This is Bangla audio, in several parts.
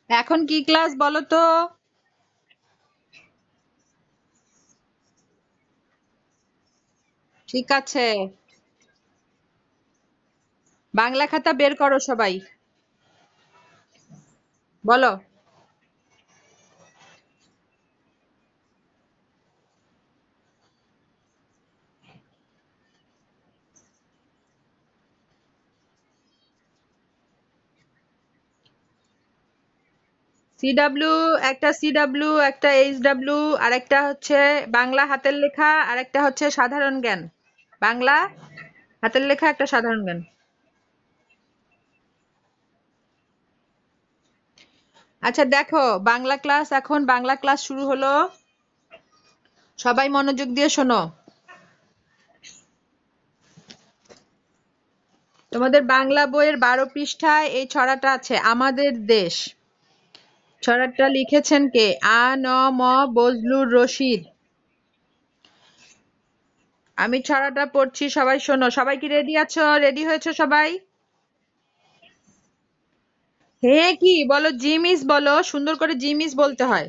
এখন কি ক্লাস বলো তো? ঠিক আছে, বাংলা খাতা বের করো সবাই। বলো। সিডাব্লিউ, একটা সিডাব্লিউ, একটা এইচডাব্লিউ, আর একটা হচ্ছে বাংলা হাতের লেখা, আর একটা হচ্ছে সাধারণ জ্ঞান। বাংলা হাতের লেখা, একটা সাধারণ জ্ঞান। আচ্ছা দেখো, বাংলা ক্লাস, এখন বাংলা ক্লাস শুরু হলো। সবাই মনোযোগ দিয়ে শোনো। তোমাদের বাংলা বইয়ের 12 পৃষ্ঠায় এই ছড়াটা আছে, আমাদের দেশ। ছড়াটা লিখেছেন কে? ন ম বজলুর রশিদ। আমি ছড়াটা পড়ছি, সবাই শোনো। সবাই কি রেডি আছো? রেডি হয়েছো সবাই? হে কি বলো, জিমিস বলো, সুন্দর করে জিমিস বলতে হয়।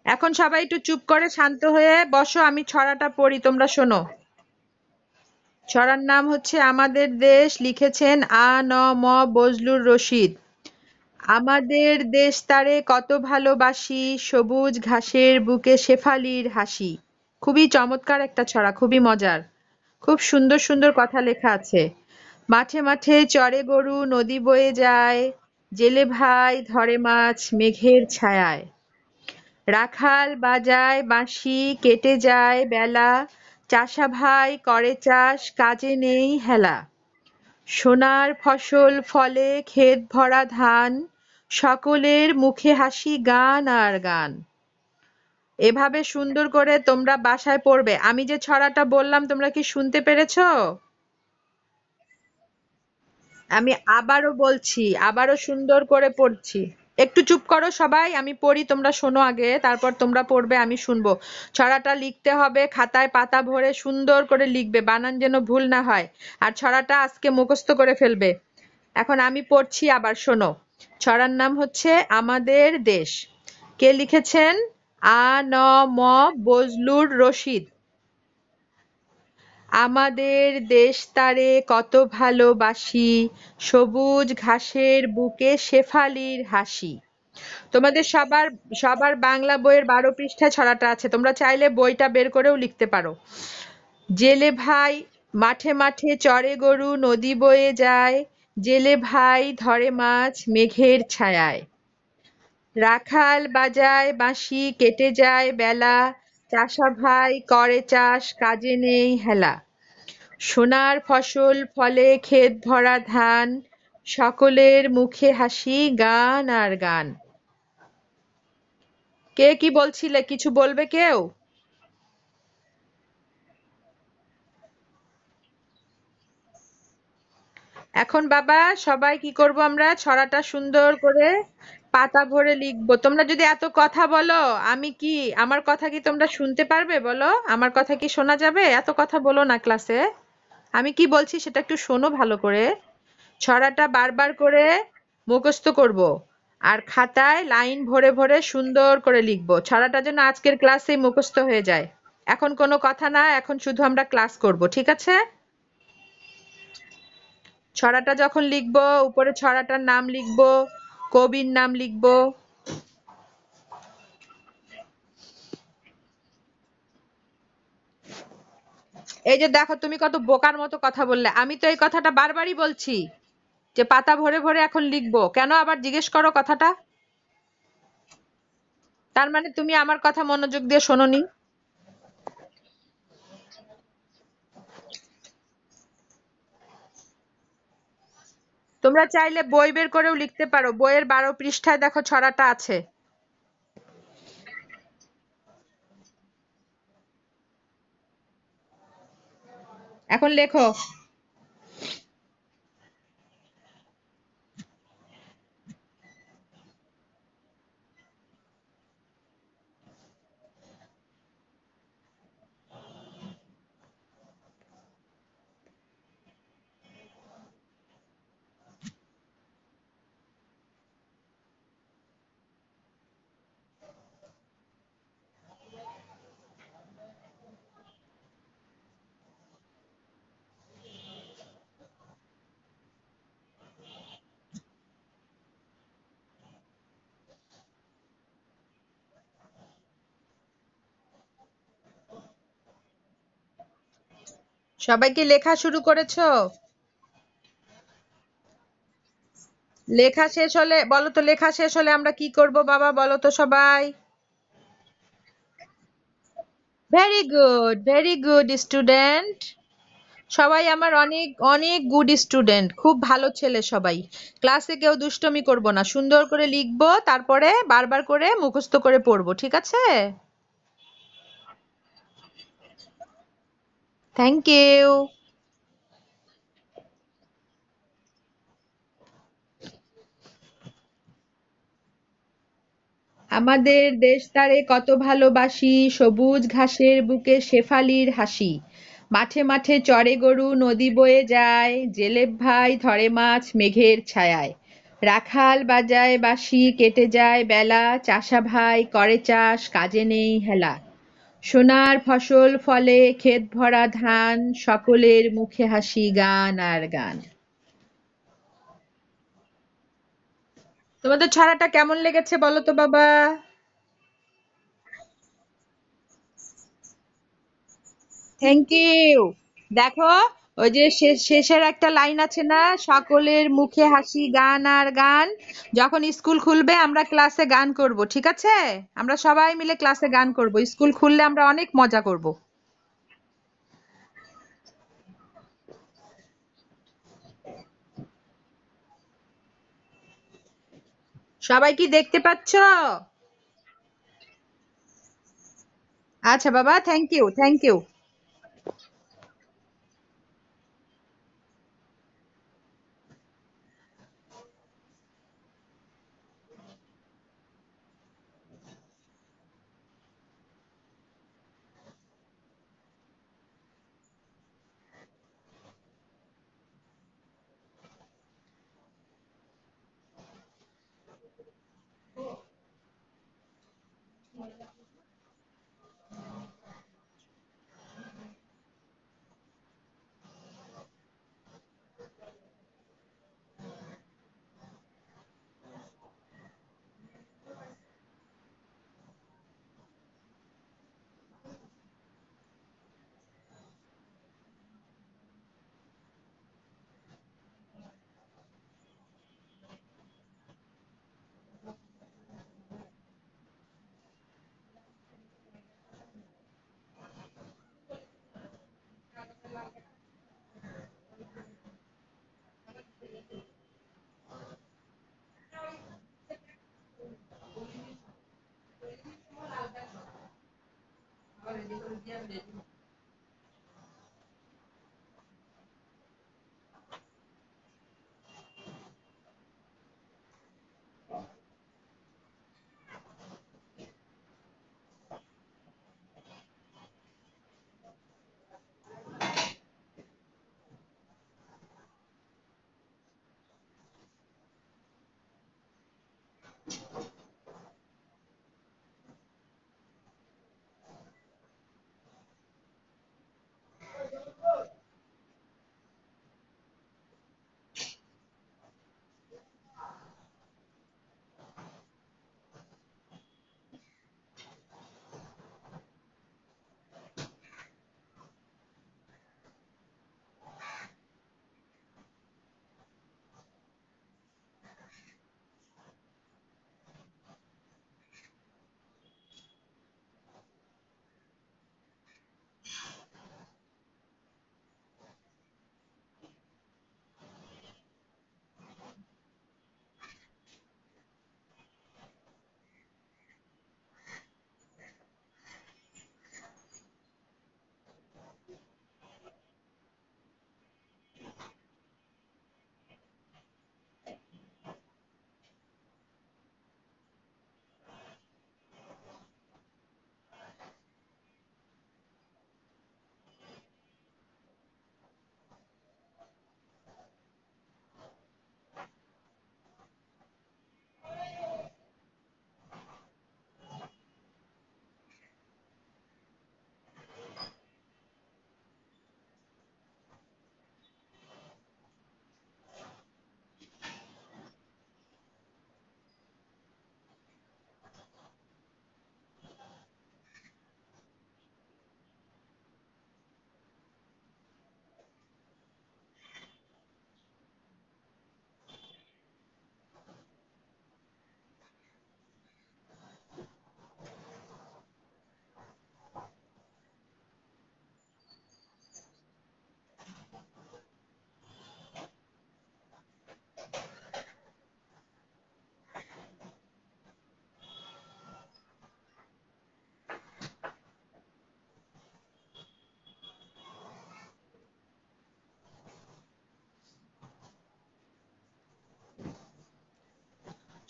এখন সবাই একটু চুপ করে শান্ত হয়ে বসো, আমি ছড়াটা পড়ি, তোমরা শোনো। ছড়ার নাম হচ্ছে আমাদের দেশ, লিখেছেন ন ম বজলুর রশিদ। আমাদের দেশ তারে কত ভালোবাসি, সবুজ ঘাসের বুকে শেফালির হাসি। খুবই চমৎকার একটা ছড়া, খুবই মজার। খুব সুন্দর সুন্দর কথা লেখা আছে। মাঠে মাঠে চরে গরু, নদী বয়ে যায়, জেলে ভাই ধরে মাছ মেঘের ছায়ায়। রাখাল বাজায় বাঁশি, কেটে যায় বেলা, চাষা ভাই করে চাষ, কাজে নেই হেলা। সোনার ফসল ফলে ক্ষেত ভরা ধান, সকলের মুখে হাসি গান আর গান। এভাবে সুন্দর করে তোমরা বাসায় পড়বে। আমি যে ছড়াটা বললাম, তোমরা কি শুনতে পেরেছো? আমি আবারও বলছি, আবারও সুন্দর করে পড়ছি। একটু চুপ করো সবাই, আমি পড়ি, তোমরা শোনো আগে, তারপর তোমরা পড়বে, আমি শুনবো। ছড়াটা লিখতে হবে, খাতায় পাতা ভরে সুন্দর করে লিখবে, বানান যেন ভুল না হয়। আর ছড়াটা আজকে মুখস্থ করে ফেলবে। এখন আমি পড়ছি, আবার শোনো। ছড়ার নাম হচ্ছে আমাদের দেশ। কে লিখেছেন? আ ন ম বজলুর রশিদ। আমাদের দেশ তারে কত ভালোবাসি, সবুজ ঘাসের বুকে শেফালির হাসি। তোমাদের সবার সবার বাংলা বইয়ের 12 পৃষ্ঠায় ছড়াটা আছে, তোমরা চাইলে বইটা বের করেও লিখতে পারো। জেলে ভাই, মাঠে মাঠে চরে গরু, নদী বয়ে যায়, জেলে ভাই ধরে মাছ মেঘের ছায়ায়। রাখাল বাজায় বাঁশি, কেটে যায় বেলা, চাষা ভাই করে চাষ, কাজে নেই হেলা। সোনার ফসল ফলে ক্ষেত ভরা ধান, সকলের মুখে হাসি গান আর গান। কে কি বলছিলে? কিছু বলবে কেউ? এখন বাবা, সবাই কি করব, আমরা ছড়াটা সুন্দর করে পাতা ভরে লিখবো। তোমরা যদি এত কথা বলো, আমি কি, আমার কথা কি তোমরা শুনতে পারবে বলো? আমার কথা কি শোনা যাবে? এত কথা বলো না ক্লাসে। আমি কি বলছি সেটা একটু শোনো ভালো করে। ছড়াটা বারবার করে মুখস্থ করব, আর খাতায় লাইন ভরে ভরে সুন্দর করে লিখবো। ছড়াটা যেন আজকের ক্লাসেই মুখস্থ হয়ে যায়। এখন কোনো কথা না, এখন শুধু আমরা ক্লাস করব, ঠিক আছে? ছড়াটা যখন লিখবো, উপরে ছড়াটার নাম লিখবো, কবির নাম লিখবো। এই যে দেখো, তুমি কত বোকার মতো কথা বললে। আমি তো এই কথাটা বারবারই বলছি যে পাতা ভরে ভরে এখন লিখবো, কেন আবার জিজ্ঞেস করো কথাটা? তার মানে তুমি আমার কথা মনোযোগ দিয়ে শোনোনি। তোমরা চাইলে বই বের করেও লিখতে পারো, বইয়ের 12 পৃষ্ঠায় দেখো ছড়াটা আছে। এখন লেখো। সবাই কি লেখা শুরু করেছো? লেখা শেষ হলে বলো তো, লেখা শেষ হলে আমরা কি করব বাবা, বলো তো সবাই। Very good, very good student. সবাই আমার অনেক অনেক গুড স্টুডেন্ট, খুব ভালো ছেলে সবাই। ক্লাসে কেউ দুষ্টমি করব না, সুন্দর করে লিখবো, তারপরে বারবার করে মুখস্থ করে পড়বো, ঠিক আছে? Thank you. আমাদের দেশ তারে কত ভালোবাসি, সবুজ ঘাসের বুকে শেফালির হাসি, মাঠে মাঠে চরে গরু, নদী বয়ে যায়, জেলেব ভাই ধরে মাছ মেঘের ছায়ায়, রাখাল বাজায় বাঁশি, কেটে যায় বেলা, চাষা ভাই করে চাষ, কাজে নেই হেলা, সোনার ফসল ফলে ক্ষেত ভরা ধান, সকলের মুখে হাসি, গান আর গান। তোমাদের ছড়াটা কেমন লেগেছে বলো তো বাবা? Thank you. দেখো, ওই যে শেষের একটা লাইন আছে না, সকলের মুখে হাসি, গান আর গান। যখন স্কুল খুলবে আমরা ক্লাসে গান করব, ঠিক আছে? আমরা সবাই মিলে ক্লাসে গান করব, স্কুল খুললে আমরা অনেক মজা করব। সবাই কি দেখতে পাচ্ছ? আচ্ছা বাবা, থ্যাংক ইউ, থ্যাংক ইউ।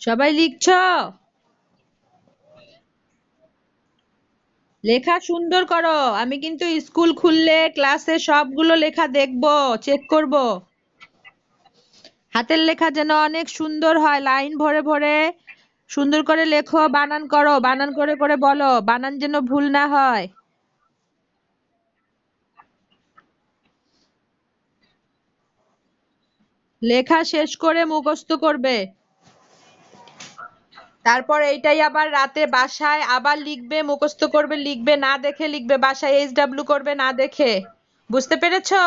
সবাই লিখছো? লেখা সুন্দর করো। আমি কিন্তু স্কুল খুললে ক্লাসে সবগুলো লেখা দেখবো, চেক করব। হাতের লেখা যেন অনেক সুন্দর হয়, লাইন ভরে ভরে সুন্দর করে লেখো, বানান করো, বানান করে করে বলো, বানান যেন ভুল না হয়। লেখা শেষ করে মুখস্থ করবে। তারপর এইটাই আবার রাতে বাসায় আবার লিখবে, মুখস্থ করবে, লিখবে না দেখে লিখবে, বাসায় এইচডব্লিউ করবে না দেখে। বুঝতে পেরেছো?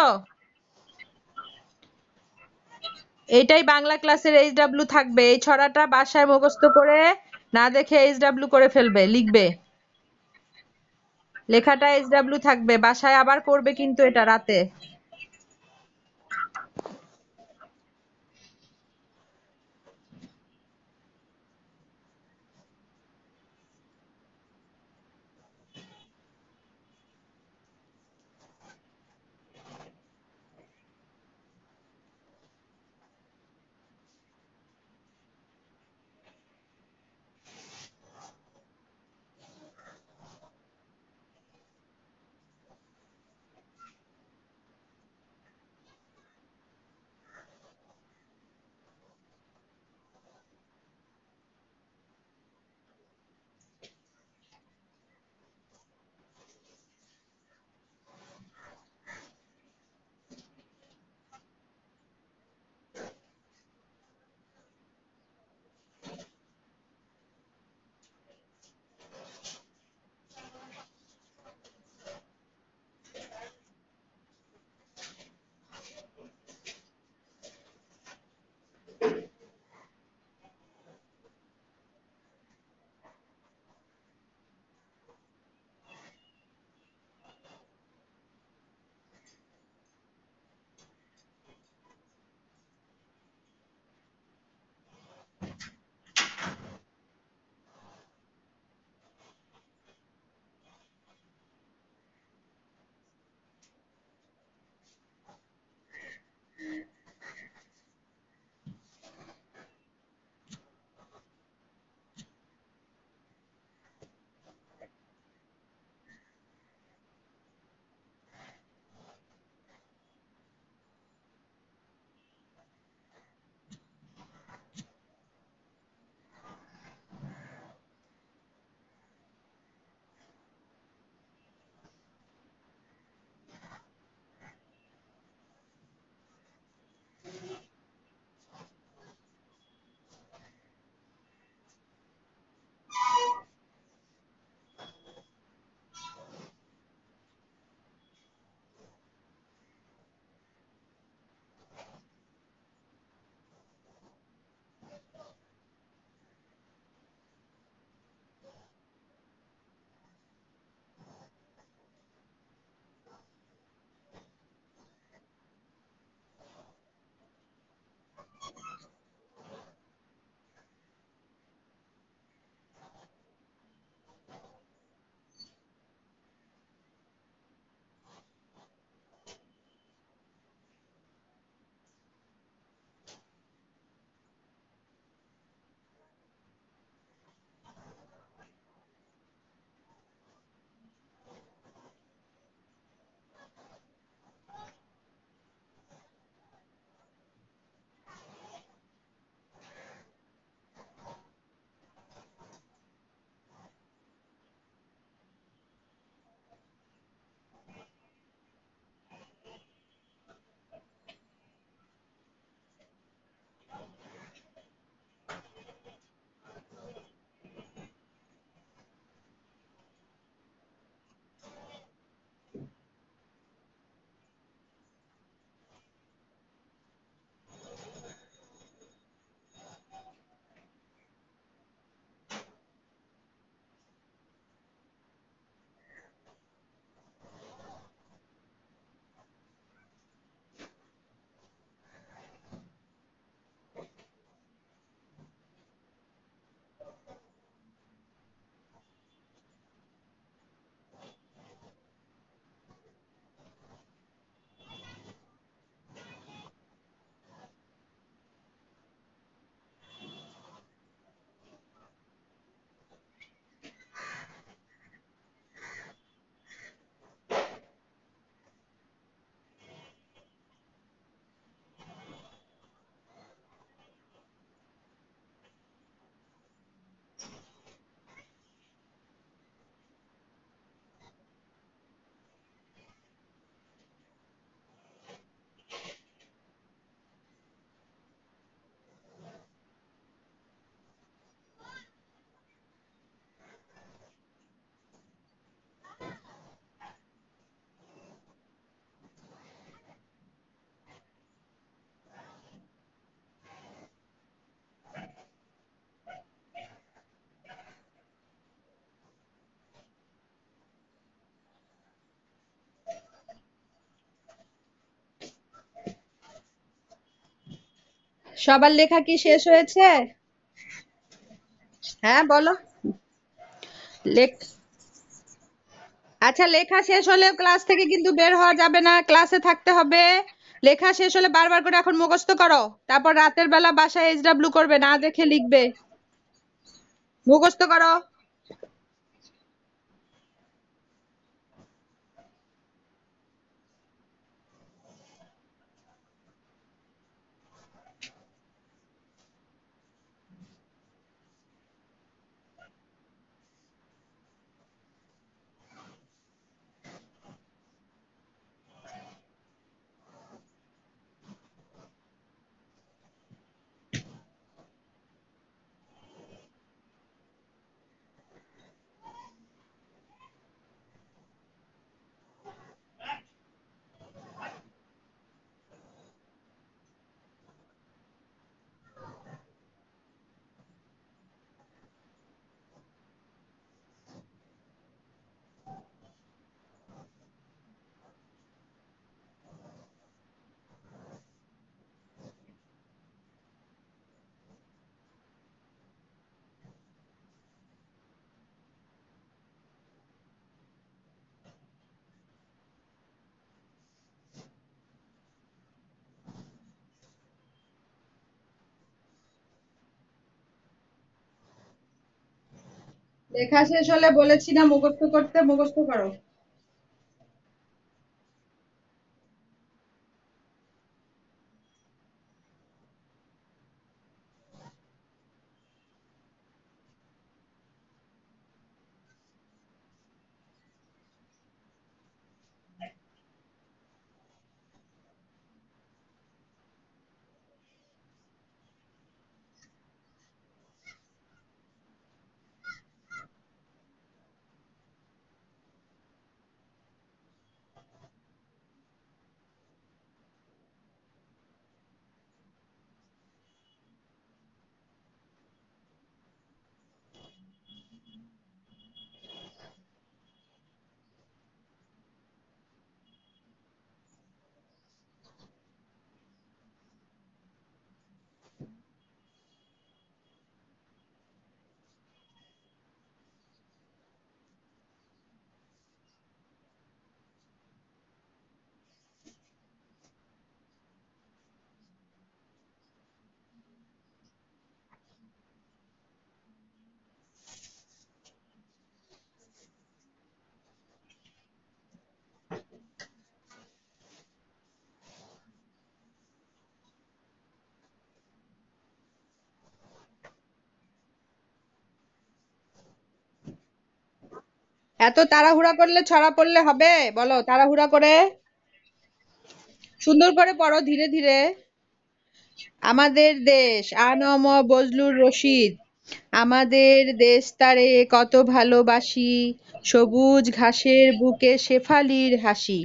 এইটাই বাংলা ক্লাসের এইচডব্লিউ থাকবে, এই ছড়াটা বাসায় মুখস্থ করে না দেখে এইচডব্লিউ করে ফেলবে, লিখবে। লেখাটা এইচডব্লিউ থাকবে, বাসায় আবার করবে কিন্তু এটা রাতে। সবার লেখা কি শেষ হয়েছে? হ্যাঁ বলো। লেখ আচ্ছা, লেখা শেষ হলে ক্লাস থেকে কিন্তু বের হওয়া যাবে না, ক্লাসে থাকতে হবে। লেখা শেষ হলে বারবার করে এখন মুখস্থ করো, তারপর রাতের বেলা বাসায় এইচডাব্লিউ করবে, না দেখে লিখবে। মুখস্থ করো। লেখা শেষ হলে বলেছি না মুখস্থ করতে, মুখস্থ করো। এত তাড়াহুড়া করলে ছড়া পড়লে হবে? বলো, তাড়াহুড়া করে সুন্দর করে পড়ো, ধীরে ধীরে। আমাদের দেশ, আ ন ম বজলুর রশিদ। আমাদের দেশ তারে কত ভালোবাসি, সবুজ ঘাসের বুকে শেফালির হাসি,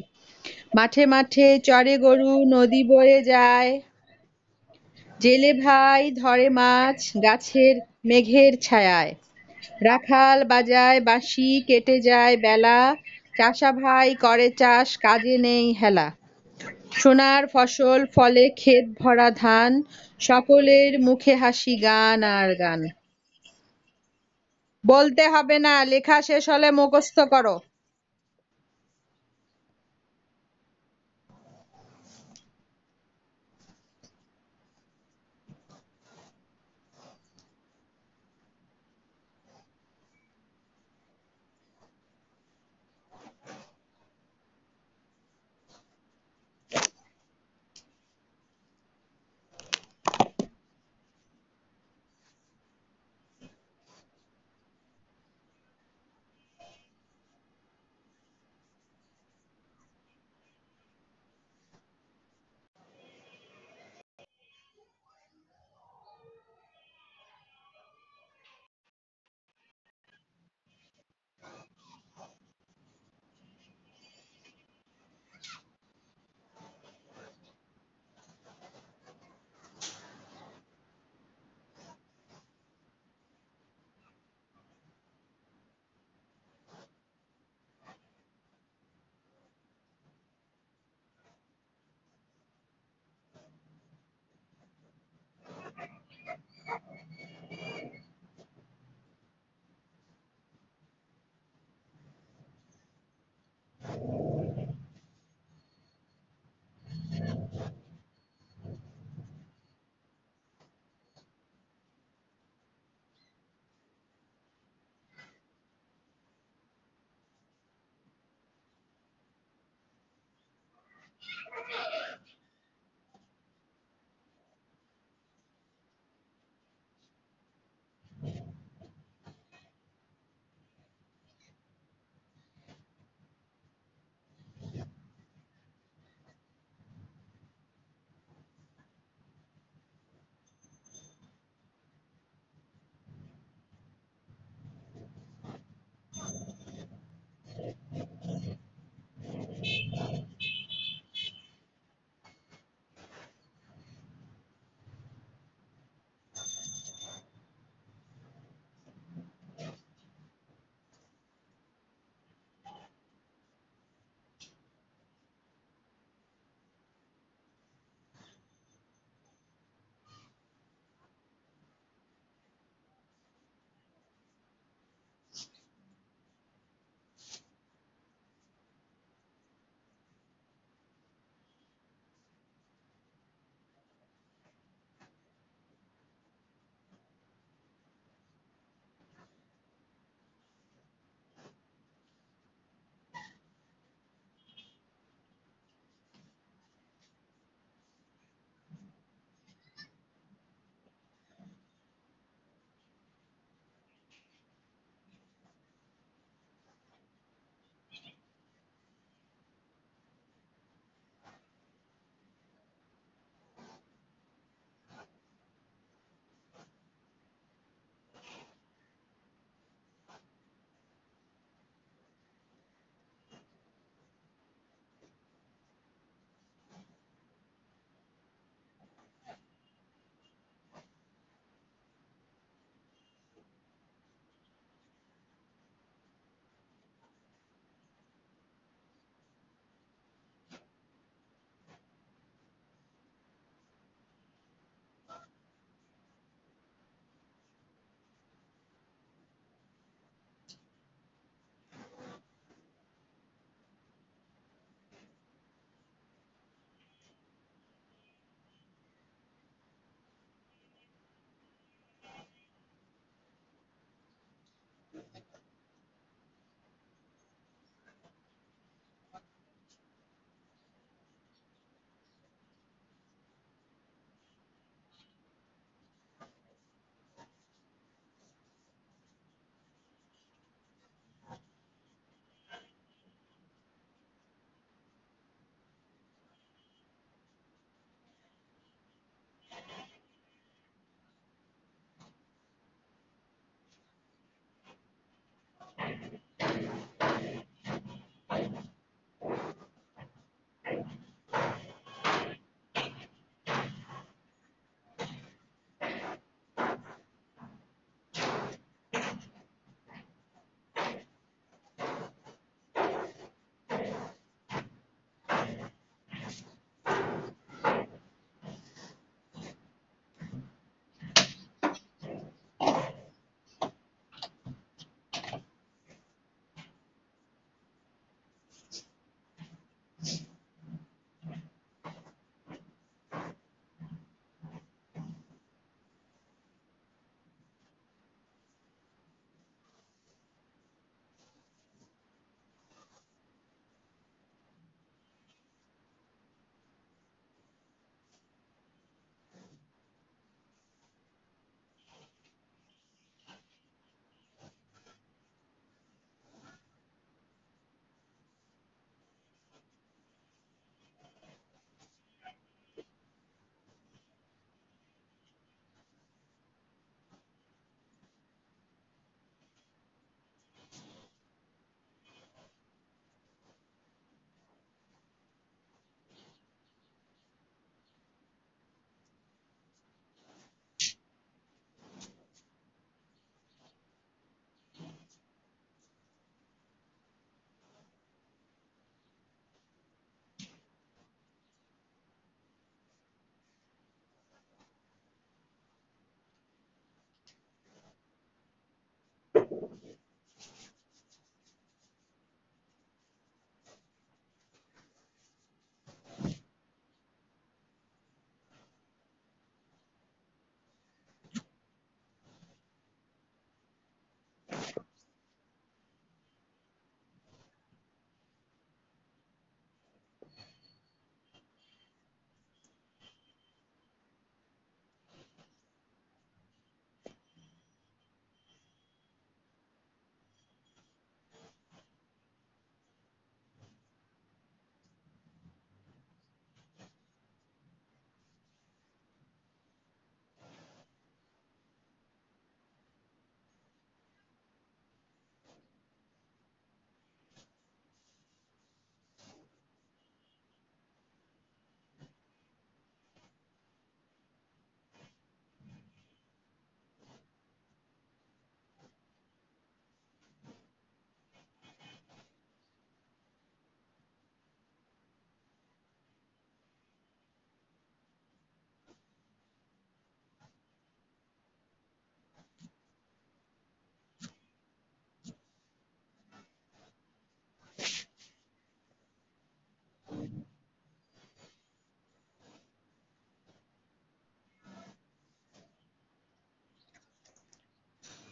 মাঠে মাঠে চরে গরু, নদী বয়ে যায়, জেলে ভাই ধরে মাছ গাছের মেঘের ছায়ায়, রাখাল বাজায় বাঁশি কেটে যায় বেলা, চাষা ভাই করে চাষ কাজে নেই হেলা, সোনার ফসল ফলে ক্ষেত ভরা ধান, সকলের মুখে হাসি গান আর গান। বলতে হবে না, লেখা শেষ হলে মুখস্থ করো।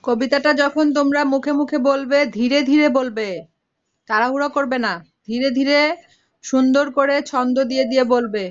কবিতাটা যখন তোমরা মুখে মুখে বলবে ধীরে ধীরে বলবে, তাড়াহুড়ো করবে না, ধীরে ধীরে সুন্দর করে ছন্দ দিয়ে দিয়ে বলবে।